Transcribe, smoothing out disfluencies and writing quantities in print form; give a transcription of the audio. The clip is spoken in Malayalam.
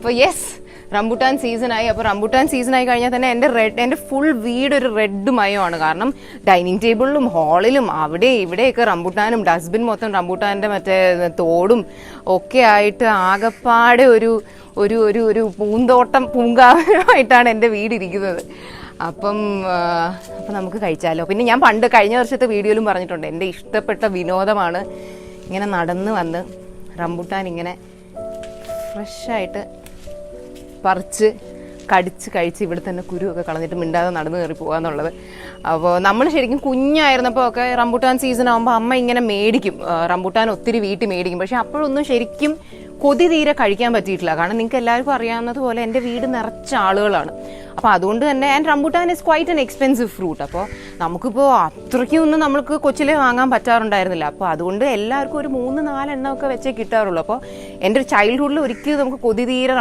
അപ്പോൾ യെസ്, റംബുട്ടാൻ സീസണായി. അപ്പോൾ റംബുട്ടാൻ സീസണായി കഴിഞ്ഞാൽ തന്നെ എൻ്റെ ഫുൾ വീട് ഒരു റെഡ് മയമാണ്. കാരണം ഡൈനിങ് ടേബിളിലും ഹാളിലും അവിടെ ഇവിടെയൊക്കെ റംബുട്ടാനും, ഡസ്റ്റ്ബിൻ മൊത്തം റംബുട്ടാൻ്റെ മറ്റേ തോടും ഒക്കെ ആയിട്ട് ആകപ്പാടെ ഒരു ഒരു ഒരു ഒരു പൂങ്കാവനമായിട്ടാണ് എൻ്റെ വീടിരിക്കുന്നത്. അപ്പം നമുക്ക് കഴിച്ചാലോ. പിന്നെ ഞാൻ കഴിഞ്ഞ വർഷത്തെ വീഡിയോയിലും പറഞ്ഞിട്ടുണ്ട്, എൻ്റെ ഇഷ്ടപ്പെട്ട വിനോദമാണ് ഇങ്ങനെ നടന്ന് വന്ന് റംബുട്ടാൻ ഇങ്ങനെ ഫ്രഷായിട്ട് പറിച്ച് കടിച്ച് കഴിച്ച് ഇവിടെ തന്നെ കുരുവൊക്കെ കളഞ്ഞിട്ട് മിണ്ടാതെ നടന്നു കയറി പോകുക എന്നുള്ളത്. അപ്പോൾ നമ്മൾ ശരിക്കും കുഞ്ഞായിരുന്നപ്പോൾ ഒക്കെ റംബുട്ടാൻ സീസൺ ആകുമ്പോൾ അമ്മ ഇങ്ങനെ മേടിക്കും, റംബുട്ടാൻ ഒത്തിരി വീട്ടിൽ മേടിക്കും. പക്ഷെ അപ്പോഴൊന്നും ശരിക്കും കൊതി തീരെ കഴിക്കാൻ പറ്റിയിട്ടില്ല. കാരണം നിങ്ങൾക്ക് എല്ലാവർക്കും അറിയാവുന്നതുപോലെ എൻ്റെ വീട് നിറച്ച ആളുകളാണ്. അപ്പോൾ അതുകൊണ്ട് തന്നെ rambutan is quite an expensive fruit. അപ്പോൾ നമുക്കിപ്പോൾ അത്രയ്ക്കൊന്നും നമ്മൾക്ക് കൊച്ചിലെ വാങ്ങാൻ പറ്റാറുണ്ടായിരുന്നില്ല. അപ്പോൾ അതുകൊണ്ട് എല്ലാവർക്കും ഒരു 3-4 എണ്ണമൊക്കെ വെച്ചേ കിട്ടാറുള്ളൂ. അപ്പോൾ എൻ്റെ ചൈൽഡ്ഹുഡിൽ ഒരിക്കലും നമുക്ക് കൊതി തീരെ